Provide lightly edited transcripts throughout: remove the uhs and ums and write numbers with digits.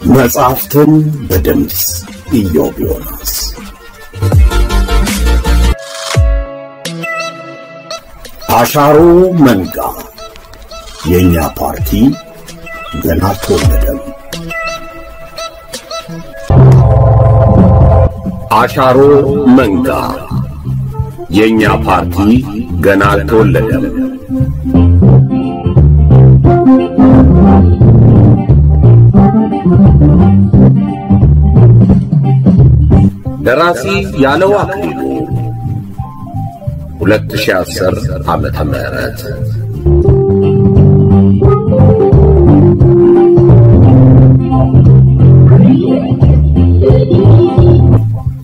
መጽሐፍትን በድምጽ ኢዮብ ዮናስ አሻሮ መንጋ የኛ ፓርቲ ገና ተወለደም። አሻሮ መንጋ የኛ ፓርቲ ገና ተወለደም። ደራሲ ያለው አክሊሉ 2010 ዓመተ ምህረት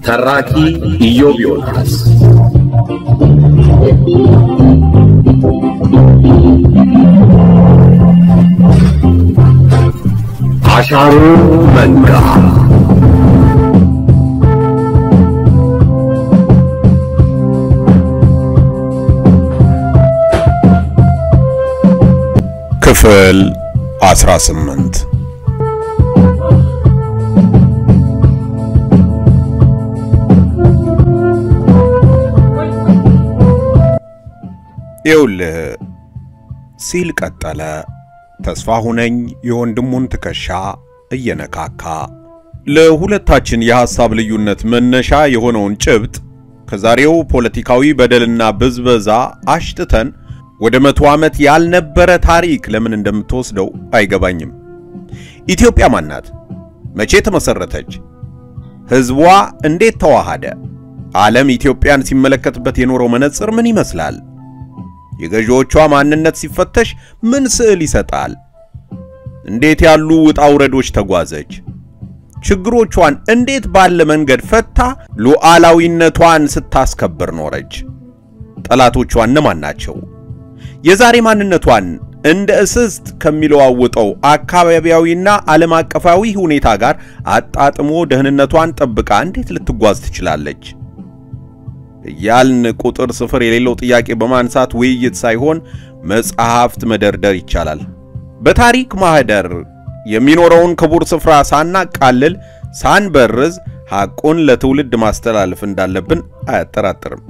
ተራኪ ኢዮብ ዮናስ አሻሮ መንጋ ክፍል 18 ይውልህ ሲል ቀጠለ። ተስፋ ሁነኝ የወንድሙን ትከሻ እየነካካ ለሁለታችን የሐሳብ ልዩነት መነሻ የሆነውን ጭብጥ ከዛሬው ፖለቲካዊ በደልና ብዝበዛ አሽጥተን ወደ 100 ዓመት ያልነበረ ታሪክ ለምን እንደምትወስደው አይገባኝም። ኢትዮጵያ ማናት? መቼ ተመሰረተች? ህዝቧ እንዴት ተዋሃደ? ዓለም ኢትዮጵያን ሲመለከትበት የኖረው መነጽር ምን ይመስላል? የገዢዎቿ ማንነት ሲፈተሽ ምን ስዕል ይሰጣል? እንዴት ያሉ ውጣ ውረዶች ተጓዘች? ችግሮቿን እንዴት ባለ መንገድ ፈታ ሉዓላዊነቷን ስታስከብር ኖረች? ጠላቶቿ እነማን ናቸው? የዛሬ ማንነቷን እንደ እስስት ከሚለዋውጠው አካባቢያዊና ዓለም አቀፋዊ ሁኔታ ጋር አጣጥሞ ደህንነቷን ጠብቃ እንዴት ልትጓዝ ትችላለች? ያልን ቁጥር ስፍር የሌለው ጥያቄ በማንሳት ውይይት ሳይሆን መጽሐፍት መደርደር ይቻላል። በታሪክ ማህደር የሚኖረውን ክቡር ስፍራ ሳናቃልል ሳንበርዝ ሐቁን ለትውልድ ማስተላለፍ እንዳለብን አያጠራጥርም።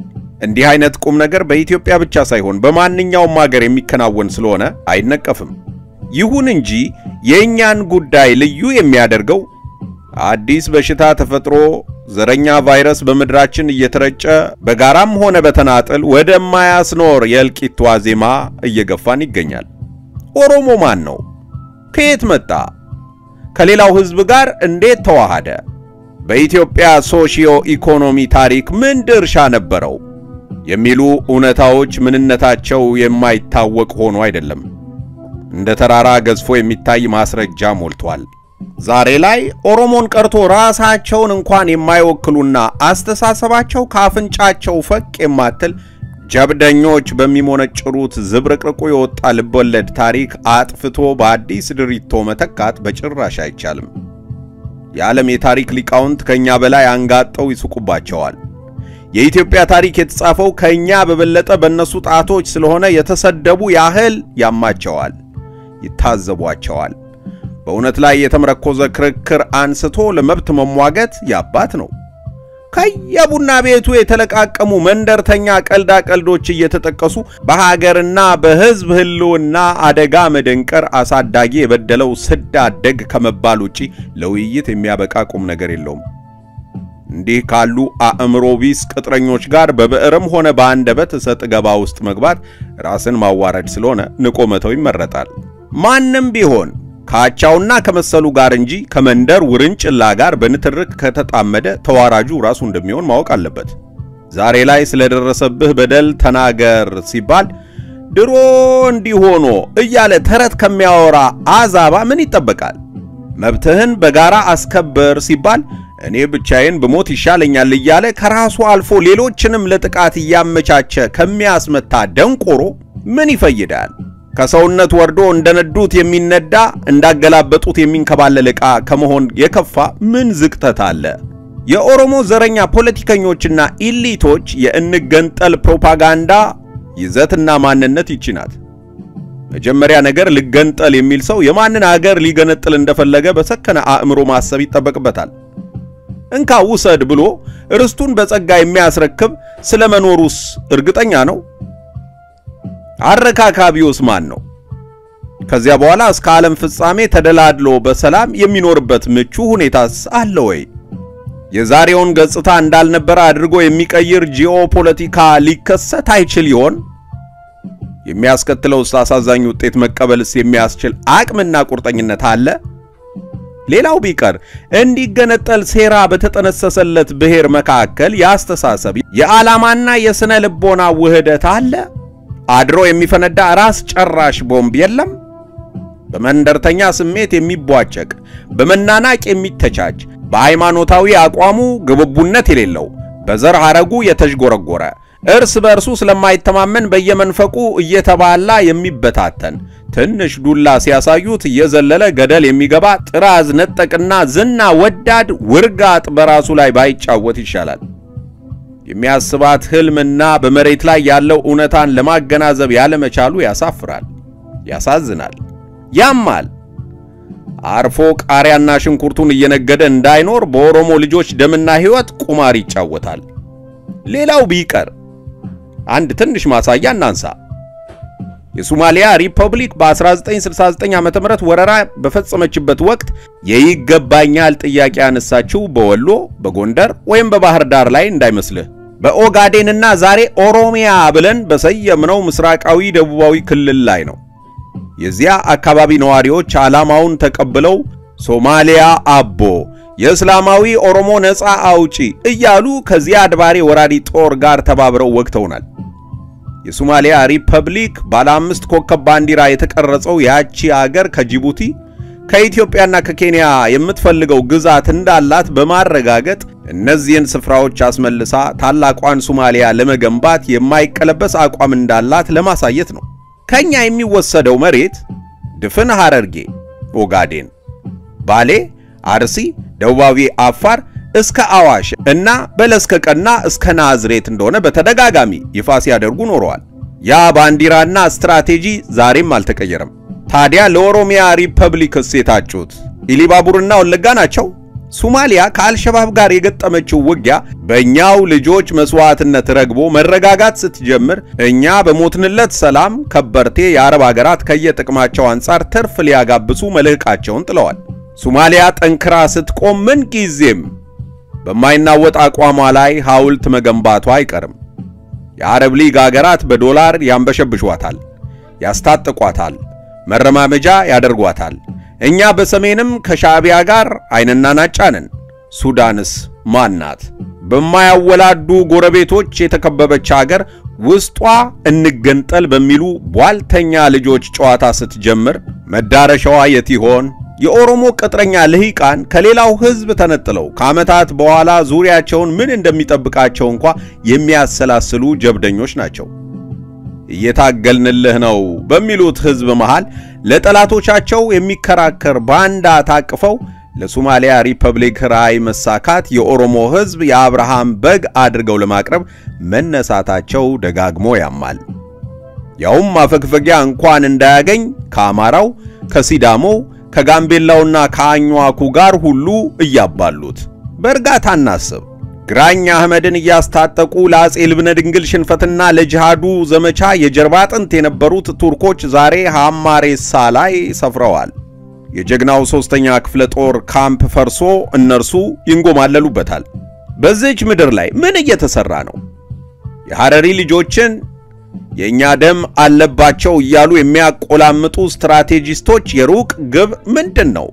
እንዲህ አይነት ቁም ነገር በኢትዮጵያ ብቻ ሳይሆን በማንኛውም ሀገር የሚከናወን ስለሆነ አይነቀፍም። ይሁን እንጂ የኛን ጉዳይ ልዩ የሚያደርገው አዲስ በሽታ ተፈጥሮ ዘረኛ ቫይረስ በመድራችን እየተረጨ በጋራም ሆነ በተናጠል ወደማያስኖር የእልቂት ዋዜማ እየገፋን ይገኛል። ኦሮሞ ማን ነው? ከየት መጣ? ከሌላው ህዝብ ጋር እንዴት ተዋሃደ? በኢትዮጵያ ሶሺዮ ኢኮኖሚ ታሪክ ምን ድርሻ ነበረው? የሚሉ እውነታዎች ምንነታቸው የማይታወቅ ሆኖ አይደለም፣ እንደ ተራራ ገዝፎ የሚታይ ማስረጃ ሞልቷል። ዛሬ ላይ ኦሮሞን ቀርቶ ራሳቸውን እንኳን የማይወክሉና አስተሳሰባቸው ካፍንጫቸው ፈቅ የማትል ጀብደኞች በሚሞነጭሩት ዝብርቅርቁ የወጣ ልቦለድ ታሪክ አጥፍቶ በአዲስ ድሪቶ መተካት በጭራሽ አይቻልም። የዓለም የታሪክ ሊቃውንት ከኛ በላይ አንጋጠው ይስቁባቸዋል። የኢትዮጵያ ታሪክ የተጻፈው ከኛ በበለጠ በእነሱ ጣቶች ስለሆነ የተሰደቡ ያህል ያማቸዋል፣ ይታዘቧቸዋል። በእውነት ላይ የተመረኮዘ ክርክር አንስቶ ለመብት መሟገት ያባት ነው። ከየቡና ቤቱ የተለቃቀሙ መንደርተኛ ቀልዳ ቀልዶች እየተጠቀሱ በሀገርና በህዝብ ህልውና አደጋ መደንቀር አሳዳጊ የበደለው ስዳደግ ከመባል ውጪ ለውይይት የሚያበቃ ቁም ነገር የለውም። እንዲህ ካሉ አእምሮ ቢስ ቅጥረኞች ጋር በብዕርም ሆነ በአንደበት ሰጥ ገባ ውስጥ መግባት ራስን ማዋረድ ስለሆነ ንቆ መተው ይመረጣል። ማንም ቢሆን ካቻውና ከመሰሉ ጋር እንጂ ከመንደር ውርንጭላ ጋር በንትርክ ከተጣመደ ተዋራጁ ራሱ እንደሚሆን ማወቅ አለበት። ዛሬ ላይ ስለደረሰብህ በደል ተናገር ሲባል ድሮ እንዲሆኖ እያለ ተረት ከሚያወራ አዛባ ምን ይጠበቃል? መብትህን በጋራ አስከበር ሲባል እኔ ብቻዬን በሞት ይሻለኛል እያለ ከራሱ አልፎ ሌሎችንም ለጥቃት ያመቻቸ ከሚያስመታ ደንቆሮ ምን ይፈይዳል? ከሰውነት ወርዶ እንደነዱት የሚነዳ እንዳገላበጡት የሚንከባለል ዕቃ ከመሆን የከፋ ምን ዝቅተት አለ? የኦሮሞ ዘረኛ ፖለቲከኞችና ኢሊቶች የእንገንጠል ፕሮፓጋንዳ ይዘትና ማንነት ይችናት። መጀመሪያ ነገር ልገንጠል የሚል ሰው የማንን ሀገር ሊገነጥል እንደፈለገ በሰከነ አእምሮ ማሰብ ይጠበቅበታል። እንካ ውሰድ ብሎ ርስቱን በጸጋ የሚያስረክብ ስለመኖሩስ እርግጠኛ ነው? አረካካቢውስ ማን ነው? ከዚያ በኋላ እስከ ዓለም ፍጻሜ ተደላድሎ በሰላም የሚኖርበት ምቹ ሁኔታስ አለ ወይ? የዛሬውን ገጽታ እንዳልነበረ አድርጎ የሚቀይር ጂኦፖለቲካ ሊከሰት አይችል ይሆን? የሚያስከትለው አሳዛኝ ውጤት መቀበልስ የሚያስችል አቅምና ቁርጠኝነት አለ? ሌላው ቢቀር እንዲገነጠል ሴራ በተጠነሰሰለት ብሔር መካከል ያስተሳሰብ የዓላማና የስነ ልቦና ውህደት አለ? አድሮ የሚፈነዳ ራስ ጨራሽ ቦምብ የለም? በመንደርተኛ ስሜት የሚቧጨቅ በመናናቅ የሚተቻች በሃይማኖታዊ አቋሙ ግብቡነት የሌለው በዘር ሐረጉ የተዥጎረጎረ እርስ በርሱ ስለማይተማመን በየመንፈቁ እየተባላ የሚበታተን ትንሽ ዱላ ሲያሳዩት እየዘለለ ገደል የሚገባ ጥራዝ ነጠቅና ዝና ወዳድ ውርጋጥ በራሱ ላይ ባይጫወት ይሻላል። የሚያስባት ህልምና በመሬት ላይ ያለው እውነታን ለማገናዘብ ያለመቻሉ ያሳፍራል፣ ያሳዝናል፣ ያማል። አርፎ ቃሪያና ሽንኩርቱን እየነገደ እንዳይኖር በኦሮሞ ልጆች ደምና ህይወት ቁማር ይጫወታል። ሌላው ቢቀር አንድ ትንሽ ማሳያ እናንሳ። የሶማሊያ ሪፐብሊክ በ1969 ዓመተ ምህረት ወረራ በፈጸመችበት ወቅት የይገባኛል ጥያቄ ያነሳችው በወሎ፣ በጎንደር ወይም በባህር ዳር ላይ እንዳይመስልህ በኦጋዴንና ዛሬ ኦሮሚያ ብለን በሰየምነው ምስራቃዊ ደቡባዊ ክልል ላይ ነው። የዚያ አካባቢ ነዋሪዎች ዓላማውን ተቀብለው ሶማሊያ አቦ የእስላማዊ ኦሮሞ ነፃ አውጪ እያሉ ከዚያድ ባሬ ወራዲ ጦር ጋር ተባብረው ወግተውናል። የሶማሊያ ሪፐብሊክ ባለ 5 ኮከብ ባንዲራ የተቀረጸው ያቺ ሀገር ከጅቡቲ ከኢትዮጵያና ከኬንያ የምትፈልገው ግዛት እንዳላት በማረጋገጥ እነዚህን ስፍራዎች አስመልሳ ታላቋን ሶማሊያ ለመገንባት የማይቀለበስ አቋም እንዳላት ለማሳየት ነው። ከኛ የሚወሰደው መሬት ድፍን ሐረርጌ፣ ኦጋዴን፣ ባሌ፣ አርሲ፣ ደቡባዊ አፋር እስከ አዋሽ እና በለስከቀና እስከ ናዝሬት እንደሆነ በተደጋጋሚ ይፋ ሲያደርጉ ኖረዋል። ያ ባንዲራና ስትራቴጂ ዛሬም አልተቀየረም። ታዲያ ለኦሮሚያ ሪፐብሊክ የታጩት ኢሊባቡርና ወለጋ ናቸው። ሶማሊያ ከአልሸባብ ጋር የገጠመችው ውጊያ በእኛው ልጆች መስዋዕትነት ረግቦ መረጋጋት ስትጀምር እኛ በሞትንለት ሰላም ከበርቴ የአረብ ሀገራት ከየጥቅማቸው አንፃር ትርፍ ሊያጋብሱ መልህቃቸውን ጥለዋል። ሶማሊያ ጠንክራ ስትቆም ምን ጊዜም በማይናወጥ አቋሟ ላይ ሐውልት መገንባቷ አይቀርም። የአረብ ሊግ ሀገራት በዶላር ያንበሸብሿታል፣ ያስታጥቋታል፣ መረማመጃ ያደርጓታል። እኛ በሰሜንም ከሻዕቢያ ጋር አይንና ናጫነን። ሱዳንስ ማናት? በማያወላዱ ጎረቤቶች የተከበበች ሀገር ውስጧ እንገንጠል በሚሉ ቧልተኛ ልጆች ጨዋታ ስትጀምር መዳረሻዋ የት ይሆን? የኦሮሞ ቅጥረኛ ልሂቃን ከሌላው ህዝብ ተነጥለው ከዓመታት በኋላ ዙሪያቸውን ምን እንደሚጠብቃቸው እንኳን የሚያሰላስሉ ጀብደኞች ናቸው። እየታገልንልህ ነው በሚሉት ህዝብ መሃል ለጠላቶቻቸው የሚከራከር ባንዳ ታቅፈው ለሶማሊያ ሪፐብሊክ ራዕይ መሳካት የኦሮሞ ህዝብ የአብርሃም በግ አድርገው ለማቅረብ መነሳታቸው ደጋግሞ ያማል። ያውም ማፈግፈጊያ እንኳን እንዳያገኝ ከአማራው፣ ከሲዳሞ፣ ከጋምቤላውና ከአኝዋኩ ጋር ሁሉ እያባሉት። በእርጋታ እናስብ። ግራኝ አህመድን እያስታጠቁ ለአጼ ልብነ ድንግል ሽንፈትና ለጂሃዱ ዘመቻ የጀርባ አጥንት የነበሩት ቱርኮች ዛሬ ሐማሬሳ ላይ ሰፍረዋል። የጀግናው 3ኛ ክፍለ ጦር ካምፕ ፈርሶ እነርሱ ይንጎማለሉበታል። በዚህች ምድር ላይ ምን እየተሰራ ነው? የሐረሪ ልጆችን የኛ ደም አለባቸው እያሉ የሚያቆላምጡ ስትራቴጂስቶች የሩቅ ግብ ምንድነው?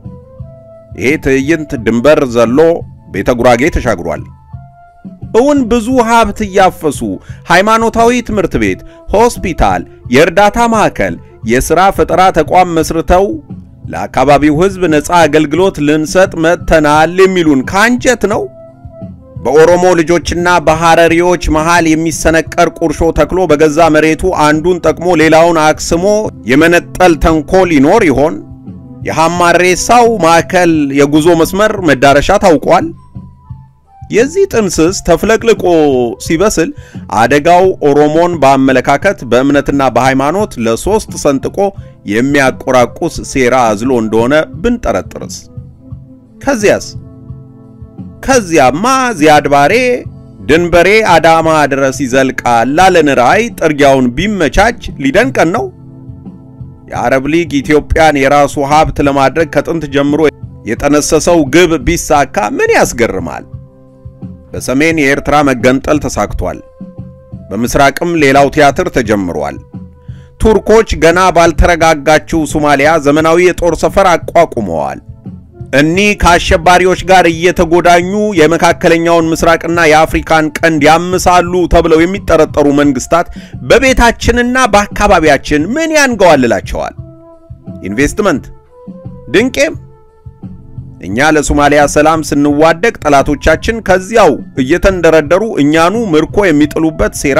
ይሄ ትዕይንት ድንበር ዘሎ ቤተ ጉራጌ ተሻግሯል። እውን ብዙ ሀብት ያፈሱ ሃይማኖታዊ ትምህርት ቤት፣ ሆስፒታል፣ የእርዳታ ማዕከል፣ የሥራ ፈጠራ ተቋም መስርተው ለአካባቢው ህዝብ ነፃ አገልግሎት ልንሰጥ መተናል የሚሉን ካንጀት ነው? በኦሮሞ ልጆችና በሐረሪዎች መሃል የሚሰነቀር ቁርሾ ተክሎ በገዛ መሬቱ አንዱን ጠቅሞ ሌላውን አክስሞ የመነጠል ተንኮል ይኖር ይሆን? የሐማሬሳው ማዕከል የጉዞ መስመር መዳረሻ ታውቋል። የዚህ ጥንስስ ተፍለቅልቆ ሲበስል አደጋው ኦሮሞን በአመለካከት በእምነትና በሃይማኖት ለሶስት ሰንጥቆ የሚያቆራቁስ ሴራ አዝሎ እንደሆነ ብንጠረጥርስ? ከዚያማ ዚያድ ባሬ ድንበሬ አዳማ ድረስ ይዘልቃል ላለን ራዕይ ጥርጊያውን ቢመቻች ሊደንቀን ነው? የአረብ ሊግ ኢትዮጵያን የራሱ ሀብት ለማድረግ ከጥንት ጀምሮ የጠነሰሰው ግብ ቢሳካ ምን ያስገርማል? በሰሜን የኤርትራ መገንጠል ተሳክቷል። በምስራቅም ሌላው ቲያትር ተጀምሯል። ቱርኮች ገና ባልተረጋጋችው ሶማሊያ ዘመናዊ የጦር ሰፈር አቋቁመዋል። እኒህ ከአሸባሪዎች ጋር እየተጎዳኙ የመካከለኛውን ምስራቅና የአፍሪካን ቀንድ ያምሳሉ ተብለው የሚጠረጠሩ መንግስታት በቤታችንና በአካባቢያችን ምን ያንገዋልላቸዋል? ኢንቨስትመንት ድንቄም። እኛ ለሶማሊያ ሰላም ስንዋደቅ ጠላቶቻችን ከዚያው እየተንደረደሩ እኛኑ ምርኮ የሚጥሉበት ሴራ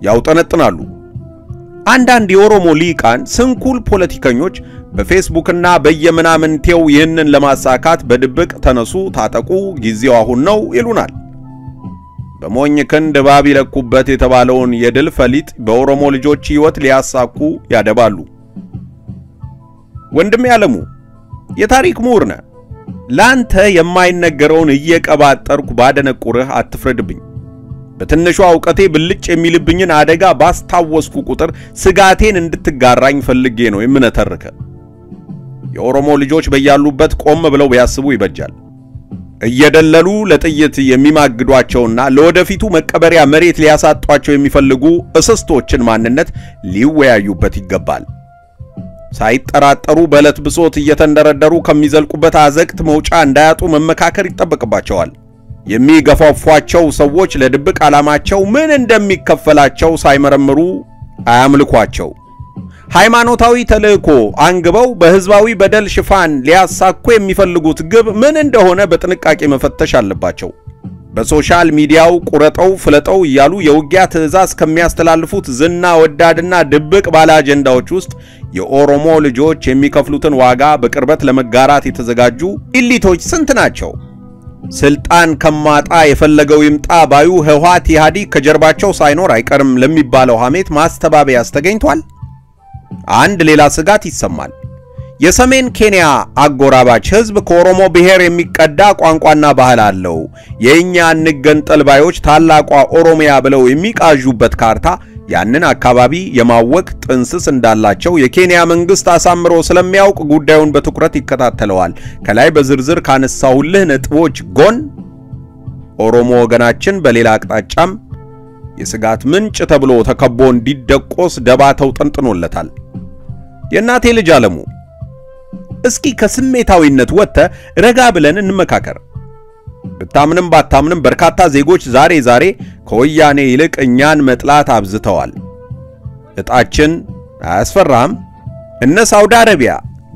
ያውጠነጥናሉ። አንዳንድ የኦሮሞ ሊቃን ስንኩል ፖለቲከኞች በፌስቡክና በየምናምንቴው ይህንን ለማሳካት በድብቅ ተነሱ፣ ታጠቁ፣ ጊዜው አሁን ነው ይሉናል። በሞኝ ክንድ እባብ ይለኩበት የተባለውን የድል ፈሊጥ በኦሮሞ ልጆች ሕይወት ሊያሳኩ ያደባሉ። ወንድም ያለሙ የታሪክ ምሁር ነህ። ላንተ የማይነገረውን እየቀባጠርኩ ባደነቁርህ አትፍረድብኝ። በትንሹ ዕውቀቴ ብልጭ የሚልብኝን አደጋ ባስታወስኩ ቁጥር ስጋቴን እንድትጋራኝ ፈልጌ ነው የምነተርከ። የኦሮሞ ልጆች በያሉበት ቆም ብለው ቢያስቡ ይበጃል። እየደለሉ ለጥይት የሚማግዷቸውና ለወደፊቱ መቀበሪያ መሬት ሊያሳጧቸው የሚፈልጉ እስስቶችን ማንነት ሊወያዩበት ይገባል። ሳይጠራጠሩ በለት ብሶት እየተንደረደሩ ከሚዘልቁበት አዘቅት መውጫ እንዳያጡ መመካከር ይጠበቅባቸዋል። የሚገፋፏቸው ሰዎች ለድብቅ ዓላማቸው ምን እንደሚከፈላቸው ሳይመረምሩ አያምልኳቸው። ሃይማኖታዊ ተልእኮ አንግበው በህዝባዊ በደል ሽፋን ሊያሳኩ የሚፈልጉት ግብ ምን እንደሆነ በጥንቃቄ መፈተሽ አለባቸው። በሶሻል ሚዲያው ቁረጠው ፍለጠው እያሉ የውጊያ ትዕዛዝ ከሚያስተላልፉት ዝና ወዳድና ድብቅ ባለ አጀንዳዎች ውስጥ የኦሮሞ ልጆች የሚከፍሉትን ዋጋ በቅርበት ለመጋራት የተዘጋጁ ኢሊቶች ስንት ናቸው? ስልጣን ከማጣ የፈለገው ይምጣ ባዩ ህወሓት ኢህአዴግ ከጀርባቸው ሳይኖር አይቀርም ለሚባለው ሐሜት ማስተባበያስ ተገኝቷል? አንድ ሌላ ስጋት ይሰማል። የሰሜን ኬንያ አጎራባች ህዝብ ከኦሮሞ ብሔር የሚቀዳ ቋንቋና ባህል አለው። የኛ እንገንጠል ባዮች ታላቋ ኦሮሚያ ብለው የሚቃዡበት ካርታ ያንን አካባቢ የማወቅ ጥንስስ እንዳላቸው የኬንያ መንግስት አሳምሮ ስለሚያውቅ ጉዳዩን በትኩረት ይከታተለዋል። ከላይ በዝርዝር ካነሳውልህ ነጥቦች ጎን ኦሮሞ ወገናችን በሌላ አቅጣጫም የስጋት ምንጭ ተብሎ ተከቦ እንዲደቆስ ደባ ተውጠንጥኖለታል። የእናቴ ልጅ አለሙ እስኪ ከስሜታዊነት ወጥተ ረጋ ብለን እንመካከር። ብታምንም ባታምንም በርካታ ዜጎች ዛሬ ከወያኔ ይልቅ እኛን መጥላት አብዝተዋል። እጣችን አያስፈራም? እነ ሳውዲ አረቢያ፣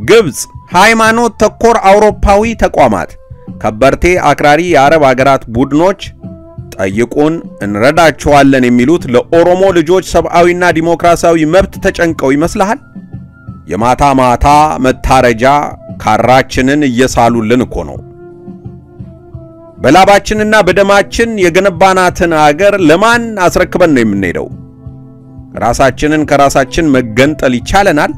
ግብጽ፣ ሃይማኖት ተኮር አውሮፓዊ ተቋማት፣ ከበርቴ አክራሪ የአረብ ሀገራት ቡድኖች ጠይቁን እንረዳቸዋለን የሚሉት ለኦሮሞ ልጆች ሰብአዊና ዲሞክራሲያዊ መብት ተጨንቀው ይመስልሃል? የማታ ማታ መታረጃ ካራችንን እየሳሉልን እኮ ነው። በላባችንና በደማችን የገነባናትን አገር ለማን አስረክበን ነው የምንሄደው? ራሳችንን ከራሳችን መገንጠል ይቻለናል?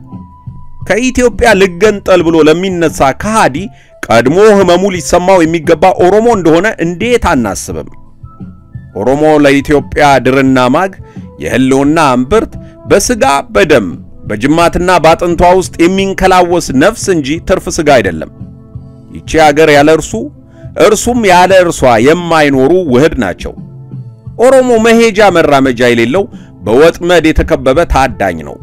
ከኢትዮጵያ ልገንጠል ብሎ ለሚነሳ ከሃዲ ቀድሞ ህመሙ ሊሰማው የሚገባ ኦሮሞ እንደሆነ እንዴት አናስብም? ኦሮሞ ለኢትዮጵያ ድርና ማግ የህልውና እምብርት በስጋ በደም በጅማትና ባጥንቷ ውስጥ የሚንከላወስ ነፍስ እንጂ ትርፍ ስጋ አይደለም። ይቺ ሀገር ያለ እርሱም ያለ እርሷ የማይኖሩ ውህድ ናቸው። ኦሮሞ መሄጃ መራመጃ የሌለው በወጥመድ የተከበበ ታዳኝ ነው።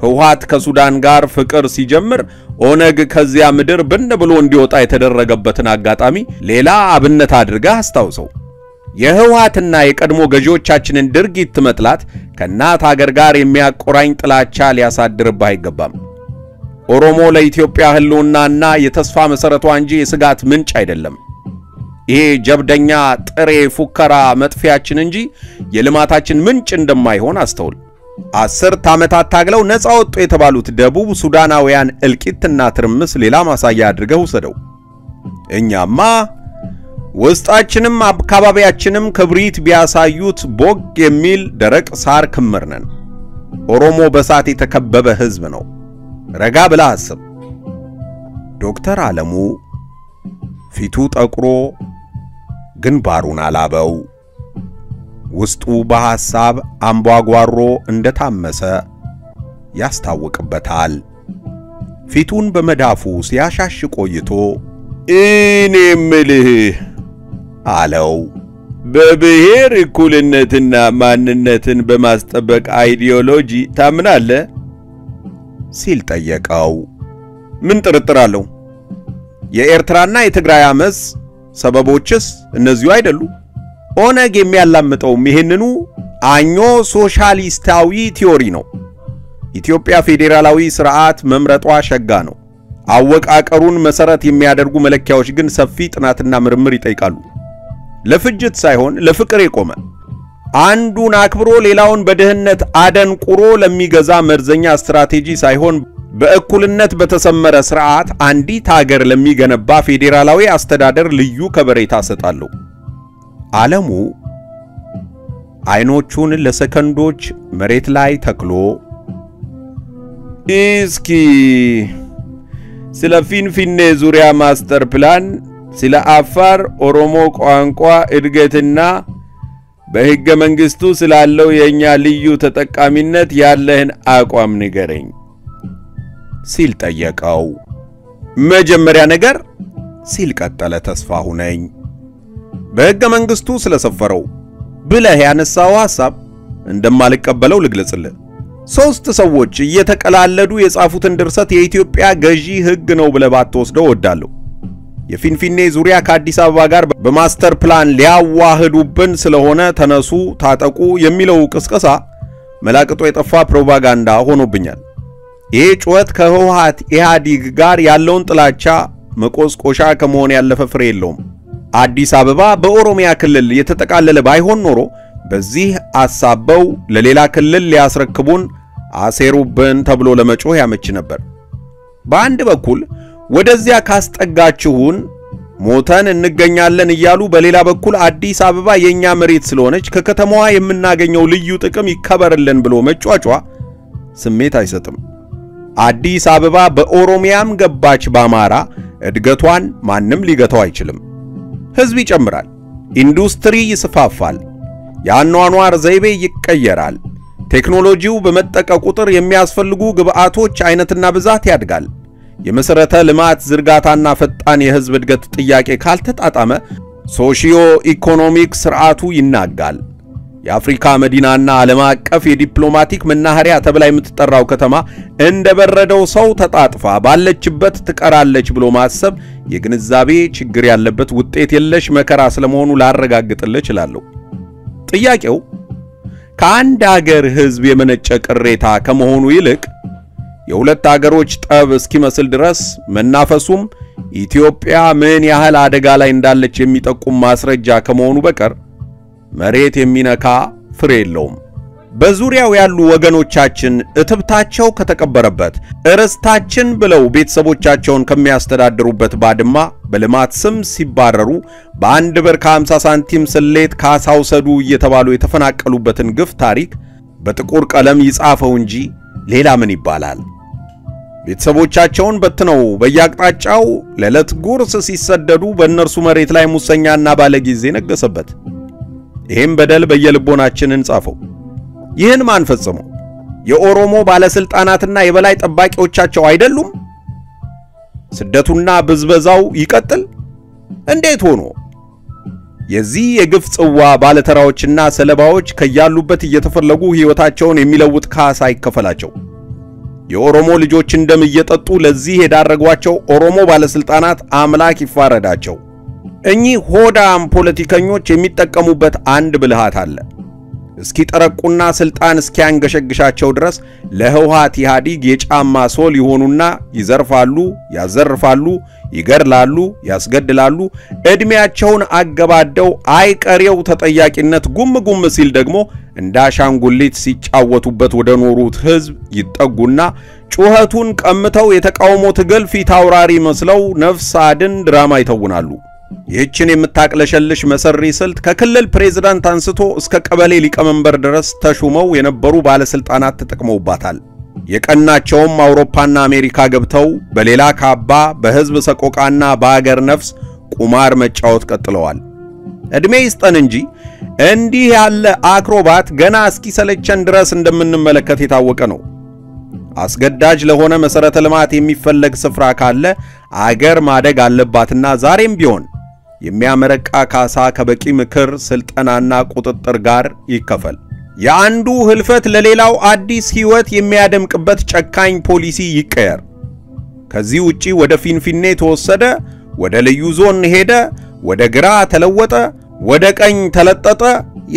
ህወሓት ከሱዳን ጋር ፍቅር ሲጀምር ኦነግ ከዚያ ምድር ብን ብሎ እንዲወጣ የተደረገበትን አጋጣሚ ሌላ አብነት አድርገህ አስታውሰው። የህወሓትና የቀድሞ ገዢዎቻችንን ድርጊት መጥላት ከናት ሀገር ጋር የሚያቆራኝ ጥላቻ ሊያሳድርብህ አይገባም። ኦሮሞ ለኢትዮጵያ ህልውናና የተስፋ መሰረቷ እንጂ የስጋት ምንጭ አይደለም። ይሄ ጀብደኛ ጥሬ ፉከራ መጥፊያችን እንጂ የልማታችን ምንጭ እንደማይሆን አስተውል። 10 ዓመታት ታግለው ነፃ ወጡ የተባሉት ደቡብ ሱዳናውያን እልቂትና ትርምስ ሌላ ማሳያ አድርገው ወሰደው። እኛማ ውስጣችንም አካባቢያችንም ክብሪት ቢያሳዩት ቦግ የሚል ደረቅ ሳር ክምር ነን። ኦሮሞ በሳት የተከበበ ህዝብ ነው። ረጋ ብላ አስብ። ዶክተር ዓለሙ ፊቱ ጠቁሮ ግንባሩን አላበው። ውስጡ በሐሳብ አምቧጓሮ እንደታመሰ ያስታውቅበታል። ፊቱን በመዳፉ ሲያሻሽ ቆይቶ እኔ ምልህ አለው፣ በብሔር እኩልነትና ማንነትን በማስጠበቅ አይዲዮሎጂ ታምናለህ ሲል ጠየቀው። ምን ጥርጥር አለው? የኤርትራና የትግራይ አመጽ ሰበቦችስ እነዚሁ አይደሉ? ኦነግ የሚያላምጠውም ይሄንኑ አኞ ሶሻሊስታዊ ቲዮሪ ነው። ኢትዮጵያ ፌዴራላዊ ስርዓት መምረጧ ሸጋ ነው። አወቃቀሩን መሰረት የሚያደርጉ መለኪያዎች ግን ሰፊ ጥናትና ምርምር ይጠይቃሉ። ለፍጅት ሳይሆን ለፍቅር የቆመ አንዱን አክብሮ ሌላውን በደህንነት አደንቁሮ ለሚገዛ መርዘኛ ስትራቴጂ ሳይሆን በእኩልነት በተሰመረ ስርዓት አንዲት ሀገር ለሚገነባ ፌዴራላዊ አስተዳደር ልዩ ከበሬታ ሰጣለሁ። ዓለሙ አይኖቹን ለሰከንዶች መሬት ላይ ተክሎ እስኪ ስለ ፊንፊኔ ዙሪያ ማስተር ፕላን፣ ስለ አፋር ኦሮሞ ቋንቋ እድገትና በሕገ መንግስቱ ስላለው የኛ ልዩ ተጠቃሚነት ያለህን አቋም ንገረኝ ሲል ጠየቀው። መጀመሪያ ነገር ሲል ቀጠለ ተስፋሁነኝ፣ በሕገ መንግስቱ ስለሰፈረው ብለህ ያነሳው ሐሳብ እንደማልቀበለው ልግለጽልህ። ሶስት ሰዎች እየተቀላለዱ የጻፉትን ድርሰት የኢትዮጵያ ገዢ ሕግ ነው ብለህ ባትወስደው ወዳለሁ። የፊንፊኔ ዙሪያ ከአዲስ አበባ ጋር በማስተር ፕላን ሊያዋህዱብን ስለሆነ ተነሱ ታጠቁ የሚለው ቅስቀሳ መላቅጦ የጠፋ ፕሮፓጋንዳ ሆኖብኛል። ይሄ ጩኸት ከህወሓት ኢህአዲግ ጋር ያለውን ጥላቻ መቆስቆሻ ከመሆን ያለፈ ፍሬ የለውም። አዲስ አበባ በኦሮሚያ ክልል የተጠቃለለ ባይሆን ኖሮ በዚህ አሳበው ለሌላ ክልል ሊያስረክቡን አሴሩብን ተብሎ ለመጮህ ያመች ነበር። በአንድ በኩል ወደዚያ ካስጠጋችሁን ሞተን እንገኛለን እያሉ፣ በሌላ በኩል አዲስ አበባ የኛ መሬት ስለሆነች ከከተማዋ የምናገኘው ልዩ ጥቅም ይከበርልን ብሎ መጫጫ ስሜት አይሰጥም። አዲስ አበባ በኦሮሚያም ገባች በአማራ እድገቷን ማንም ሊገታው አይችልም። ህዝብ ይጨምራል፣ ኢንዱስትሪ ይስፋፋል፣ የአኗኗር ዘይቤ ይቀየራል። ቴክኖሎጂው በመጠቀ ቁጥር የሚያስፈልጉ ግብአቶች አይነትና ብዛት ያድጋል። የመሰረተ ልማት ዝርጋታና ፈጣን የህዝብ እድገት ጥያቄ ካልተጣጣመ ሶሺዮ ኢኮኖሚክ ስርዓቱ ይናጋል። የአፍሪካ መዲናና ዓለም አቀፍ የዲፕሎማቲክ መናኸሪያ ተብላ የምትጠራው ከተማ እንደበረደው ሰው ተጣጥፋ ባለችበት ትቀራለች ብሎ ማሰብ የግንዛቤ ችግር ያለበት ውጤት የለሽ መከራ ስለመሆኑ ላረጋግጥልህ እችላለሁ። ጥያቄው ከአንድ ሀገር ህዝብ የመነጨ ቅሬታ ከመሆኑ ይልቅ የሁለት ሀገሮች ጠብ እስኪመስል ድረስ መናፈሱም ኢትዮጵያ ምን ያህል አደጋ ላይ እንዳለች የሚጠቁም ማስረጃ ከመሆኑ በቀር መሬት የሚነካ ፍሬ የለውም። በዙሪያው ያሉ ወገኖቻችን እትብታቸው ከተቀበረበት እርስታችን ብለው ቤተሰቦቻቸውን ከሚያስተዳድሩበት ባድማ በልማት ስም ሲባረሩ በአንድ ብር ከ50 ሳንቲም ስሌት ካሳውሰዱ እየተባሉ የተፈናቀሉበትን ግፍ ታሪክ በጥቁር ቀለም ይጻፈው እንጂ ሌላ ምን ይባላል? ቤተሰቦቻቸውን በትነው በየአቅጣጫው ለዕለት ጉርስ ሲሰደዱ በእነርሱ መሬት ላይ ሙሰኛና ባለጊዜ ነገሰበት። ይህም በደል በየልቦናችን እንጻፈው። ይህን ማን ፈጽመው? የኦሮሞ ባለስልጣናትና የበላይ ጠባቂዎቻቸው አይደሉም? ስደቱና ብዝበዛው ይቀጥል? እንዴት ሆኖ? የዚህ የግፍ ጽዋ ባለተራዎችና ሰለባዎች ከያሉበት እየተፈለጉ ህይወታቸውን የሚለውጥ ካሳ ይከፈላቸው። የኦሮሞ ልጆች እንደም እየጠጡ ለዚህ የዳረጓቸው ኦሮሞ ባለስልጣናት አምላክ ይፋረዳቸው። እኚህ ሆዳም ፖለቲከኞች የሚጠቀሙበት አንድ ብልሃት አለ። እስኪ ጠረቁና ስልጣን እስኪያንገሸግሻቸው ድረስ ለህወሓት ኢህአዲግ የጫማ ሶል ይሆኑና ይዘርፋሉ፣ ያዘርፋሉ፣ ይገድላሉ፣ ያስገድላሉ። እድሜያቸውን አገባደው አይቀሬው ተጠያቂነት ጉም ሲል ደግሞ እንዳሻንጉሊት ሲጫወቱበት ወደ ኖሩት ህዝብ ይጠጉና ጩኸቱን ቀምተው የተቃውሞ ትግል ፊት አውራሪ መስለው ነፍስ አድን ድራማ ይተውናሉ። ይህችን የምታቅለሸልሽ መሰሪ ስልት ከክልል ፕሬዝዳንት አንስቶ እስከ ቀበሌ ሊቀመንበር ድረስ ተሹመው የነበሩ ባለስልጣናት ተጠቅመውባታል። የቀናቸውም አውሮፓና አሜሪካ ገብተው በሌላ ካባ በህዝብ ሰቆቃና በአገር ነፍስ ቁማር መጫወት ቀጥለዋል። እድሜ ይስጠን እንጂ እንዲህ ያለ አክሮባት ገና እስኪሰለቸን ድረስ እንደምንመለከት የታወቀ ነው። አስገዳጅ ለሆነ መሰረተ ልማት የሚፈለግ ስፍራ ካለ አገር ማደግ አለባትና ዛሬም ቢሆን የሚያመረቃ ካሳ ከበቂ ምክር ስልጠናና ቁጥጥር ጋር ይከፈል። የአንዱ ህልፈት ለሌላው አዲስ ህይወት የሚያደምቅበት ጨካኝ ፖሊሲ ይቀየር። ከዚህ ውጪ ወደ ፊንፊኔ ተወሰደ፣ ወደ ልዩ ዞን ሄደ፣ ወደ ግራ ተለወጠ፣ ወደ ቀኝ ተለጠጠ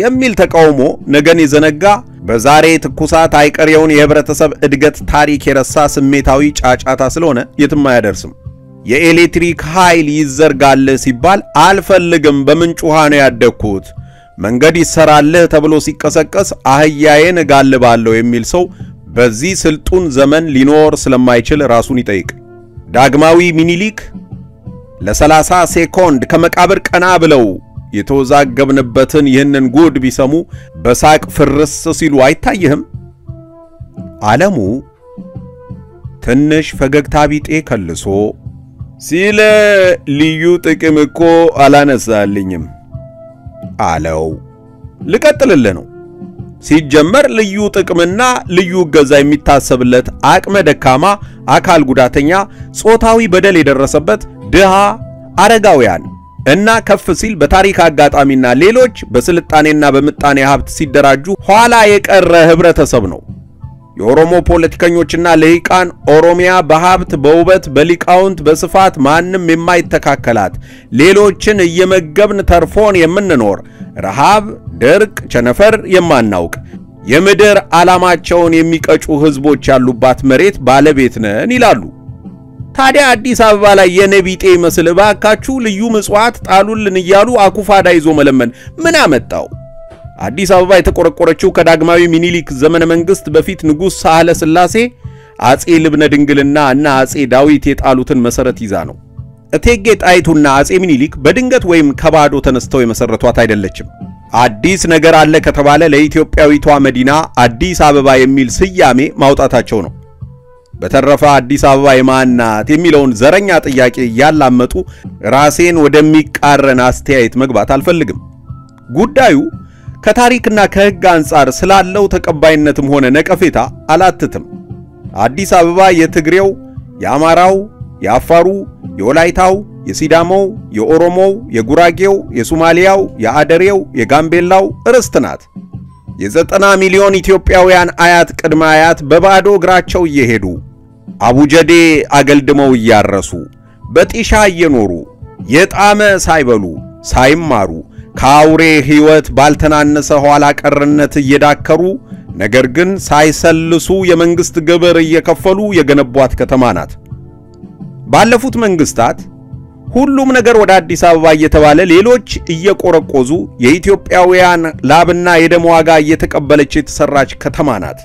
የሚል ተቃውሞ ነገን የዘነጋ በዛሬ ትኩሳት አይቀሬውን የህብረተሰብ እድገት ታሪክ የረሳ ስሜታዊ ጫጫታ ስለሆነ የትም አያደርስም። የኤሌክትሪክ ኃይል ይዘርጋል ሲባል አልፈልግም በምንጭ ውሃ ነው ያደኩት፣ መንገድ ይሰራልህ ተብሎ ሲቀሰቀስ አህያዬን ጋልባለሁ የሚል ሰው በዚህ ስልጡን ዘመን ሊኖር ስለማይችል ራሱን ይጠይቅ። ዳግማዊ ሚኒሊክ ለ30 ሴኮንድ ከመቃብር ቀና ብለው የተወዛገብንበትን ይህንን ጉድ ቢሰሙ በሳቅ ፍርስ ሲሉ አይታየህም? ዓለሙ ትንሽ ፈገግታ ቢጤ ከልሶ ሲለ ልዩ ጥቅም እኮ አላነሳልኝም አለው። ልቀጥልልህ ነው። ሲጀመር ልዩ ጥቅምና ልዩ ገዛ የሚታሰብለት አቅመ ደካማ፣ አካል ጉዳተኛ፣ ጾታዊ በደል የደረሰበት ድሃ፣ አረጋውያን እና ከፍ ሲል በታሪክ አጋጣሚና ሌሎች በስልጣኔና በምጣኔ ሀብት ሲደራጁ ኋላ የቀረ ህብረተሰብ ነው። የኦሮሞ ፖለቲከኞችና ለሂቃን ኦሮሚያ በሀብት በውበት በሊቃውንት በስፋት ማንም የማይተካከላት ሌሎችን እየመገብን ተርፎን የምንኖር ረሃብ፣ ድርቅ፣ ቸነፈር የማናውቅ የምድር ዓላማቸውን የሚቀጩ ህዝቦች ያሉባት መሬት ባለቤት ነን ይላሉ። ታዲያ አዲስ አበባ ላይ የነቢጤ መስል ባካችሁ ልዩ ምጽዋት ጣሉልን እያሉ አኩፋዳ ይዞ መለመን ምን አመጣው? አዲስ አበባ የተቆረቆረችው ከዳግማዊ ሚኒሊክ ዘመነ መንግስት በፊት ንጉስ ሳህለ ስላሴ አጼ ልብነ ድንግልና እና አጼ ዳዊት የጣሉትን መሰረት ይዛ ነው። እቴጌ ጣይቱና አጼ ሚኒሊክ በድንገት ወይም ከባዶ ተነስተው የመሰረቷት አይደለችም። አዲስ ነገር አለ ከተባለ ለኢትዮጵያዊቷ መዲና አዲስ አበባ የሚል ስያሜ ማውጣታቸው ነው። በተረፈ አዲስ አበባ የማናት የሚለውን ዘረኛ ጥያቄ ያላመጡ ራሴን ወደሚቃረን አስተያየት መግባት አልፈልግም። ጉዳዩ ከታሪክና ከህግ አንጻር ስላለው ተቀባይነትም ሆነ ነቀፌታ አላትትም። አዲስ አበባ የትግሬው፣ የአማራው፣ የአፋሩ፣ የወላይታው፣ የሲዳማው፣ የኦሮሞው፣ የጉራጌው፣ የሶማሊያው፣ የአደሬው፣ የጋምቤላው ርስት ናት። የ90 ሚሊዮን ኢትዮጵያውያን አያት ቅድመ አያት በባዶ እግራቸው እየሄዱ አቡጀዴ አገልድመው እያረሱ በጢሻ እየኖሩ የጣመ ሳይበሉ ሳይማሩ ካውሬ ህይወት ባልተናነሰ ኋላ ቀርነት እየዳከሩ ነገር ግን ሳይሰልሱ የመንግስት ግብር እየከፈሉ የገነቧት ከተማ ናት። ባለፉት መንግስታት ሁሉም ነገር ወደ አዲስ አበባ እየተባለ ሌሎች እየቆረቆዙ የኢትዮጵያውያን ላብና የደም ዋጋ እየተቀበለች የተሰራች ከተማ ናት።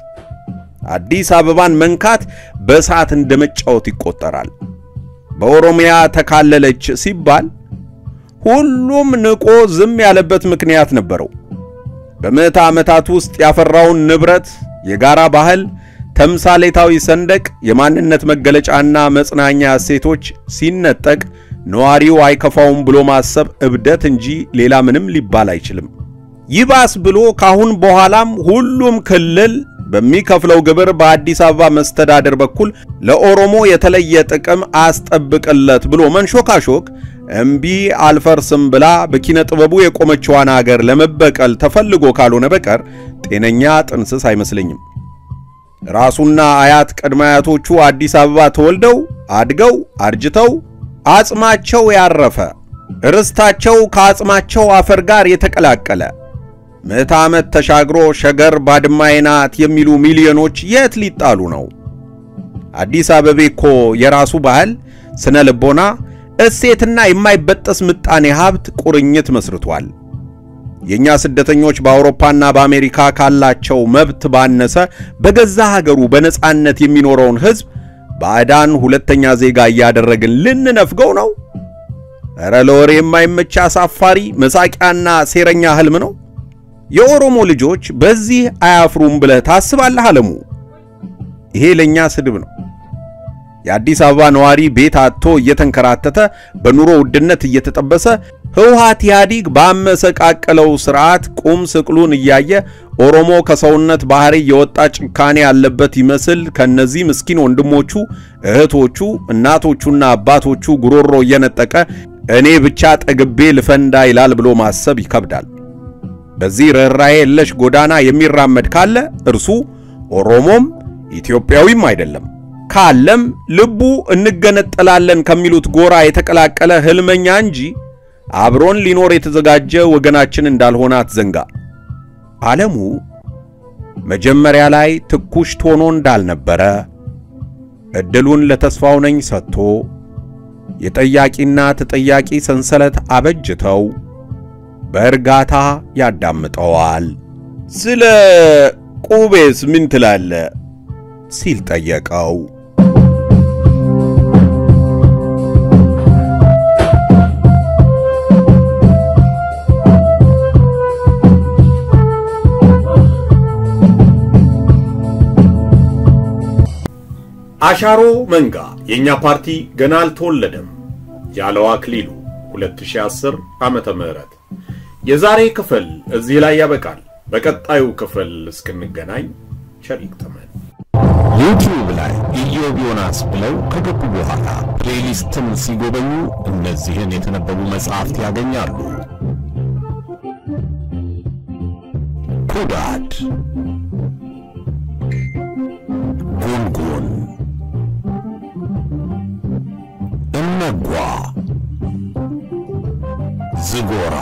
አዲስ አበባን መንካት በእሳት እንደመጫወት ይቆጠራል። በኦሮሚያ ተካለለች ሲባል ሁሉም ንቆ ዝም ያለበት ምክንያት ነበረው። በመቶ ዓመታት ውስጥ ያፈራውን ንብረት፣ የጋራ ባህል፣ ተምሳሌታዊ ሰንደቅ፣ የማንነት መገለጫና መጽናኛ እሴቶች ሲነጠቅ ነዋሪው አይከፋውም ብሎ ማሰብ እብደት እንጂ ሌላ ምንም ሊባል አይችልም። ይባስ ብሎ ካሁን በኋላም ሁሉም ክልል በሚከፍለው ግብር በአዲስ አበባ መስተዳደር በኩል ለኦሮሞ የተለየ ጥቅም አስጠብቅለት ብሎ መንሾካሾክ እምቢ አልፈርስም ብላ በኪነ ጥበቡ የቆመችዋን ሀገር ለመበቀል ተፈልጎ ካልሆነ በቀር ጤነኛ ጥንስስ አይመስለኝም። ራሱና አያት ቅድመ አያቶቹ አዲስ አበባ ተወልደው አድገው አርጅተው አጽማቸው ያረፈ ርስታቸው ከአጽማቸው አፈር ጋር የተቀላቀለ ምዕተ ዓመት ተሻግሮ ሸገር ባድማይናት የሚሉ ሚሊዮኖች የት ሊጣሉ ነው? አዲስ አበባ እኮ የራሱ ባህል፣ ስነ ልቦና፣ እሴትና የማይበጠስ ምጣኔ ሀብት ቁርኝት መስርቷል። የኛ ስደተኞች በአውሮፓና በአሜሪካ ካላቸው መብት ባነሰ በገዛ ሀገሩ በነጻነት የሚኖረውን ህዝብ ባዕዳን ሁለተኛ ዜጋ ያደረግን ልንነፍገው ነው? ኧረ ለወሬ የማይመች አሳፋሪ መሳቂያና ሴረኛ ህልም ነው። የኦሮሞ ልጆች በዚህ አያፍሩም ብለህ ታስባለህ አለሙ? ይሄ ለኛ ስድብ ነው። የአዲስ አበባ ነዋሪ ቤት አጥቶ እየተንከራተተ በኑሮ ውድነት እየተጠበሰ ህወሓት ኢህአዲግ ባመሰቃቀለው ስርዓት ቁም ስቅሉን እያየ ኦሮሞ ከሰውነት ባህሪ የወጣ ጭካኔ ያለበት ይመስል ከነዚህ ምስኪን ወንድሞቹ እህቶቹ እናቶቹና አባቶቹ ጉሮሮ እየነጠቀ እኔ ብቻ ጠግቤ ልፈንዳ ይላል ብሎ ማሰብ ይከብዳል። በዚህ ርህራሄ የለሽ ጎዳና የሚራመድ ካለ እርሱ ኦሮሞም ኢትዮጵያዊም አይደለም። ካለም ልቡ እንገነጠላለን ከሚሉት ጎራ የተቀላቀለ ህልመኛ እንጂ አብሮን ሊኖር የተዘጋጀ ወገናችን እንዳልሆነ አትዘንጋ። አለሙ መጀመሪያ ላይ ትኩሽ ሆኖ እንዳልነበረ እድሉን ለተስፋው ነኝ ሰጥቶ የጠያቂና ተጠያቂ ሰንሰለት አበጅተው በእርጋታ ያዳምጠዋል። ስለ ቁቤስ ምን ትላለህ ሲል ጠየቀው። አሻሮ መንጋ የኛ ፓርቲ ገና አልተወለደም ያለው አክሊሉ 2010 ዓመተ ምህረት የዛሬ ክፍል እዚህ ላይ ያበቃል። በቀጣዩ ክፍል እስክንገናኝ ቸር ይግጠመን። ዩቲዩብ ላይ ኢዮብ ዮናስ ብለው ከገቡ በኋላ ፕሌሊስትን ሲጎበኙ እነዚህን የተነበቡ መጽሐፍት ያገኛሉ። ኩዳድ፣ ጉንጉን፣ እነጓ፣ ዝጎራ፣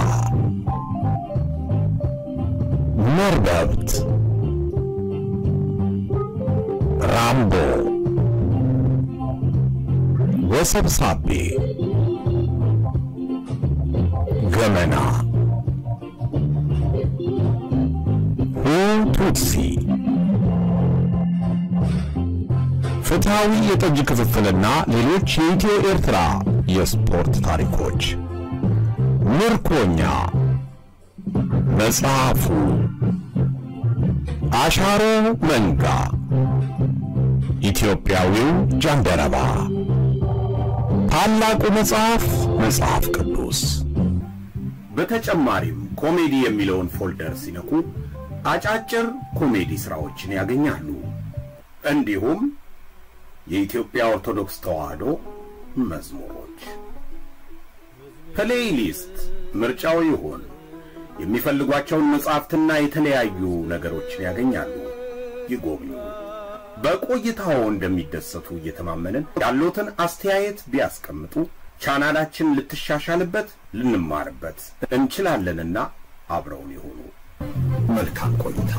መርበብት፣ ራምቦ፣ ወሰብሳቤ፣ ገመና፣ ሁቱትሲ፣ ፍትሃዊ የጠጅ ክፍፍልና ሌሎች የኢትዮ ኤርትራ የስፖርት ታሪኮች፣ ምርኮኛ፣ መጽሐፉ፣ አሻሮ መንጋ፣ ኢትዮጵያዊው ጃንደረባ፣ ታላቁ መጽሐፍ ቅዱስ። በተጨማሪም ኮሜዲ የሚለውን ፎልደር ሲነኩ አጫጭር ኮሜዲ ስራዎችን ያገኛሉ። እንዲሁም የኢትዮጵያ ኦርቶዶክስ ተዋህዶ መዝሙሮች። ፕሌሊስት ምርጫው ይሁን። የሚፈልጓቸውን መጽሐፍትና የተለያዩ ነገሮችን ያገኛሉ። ይጎብኙ። በቆይታው እንደሚደሰቱ እየተማመንን ያሉትን አስተያየት ቢያስቀምጡ ቻናላችን ልትሻሻልበት ልንማርበት እንችላለንና አብረውን ይሁኑ። መልካም ቆይታ።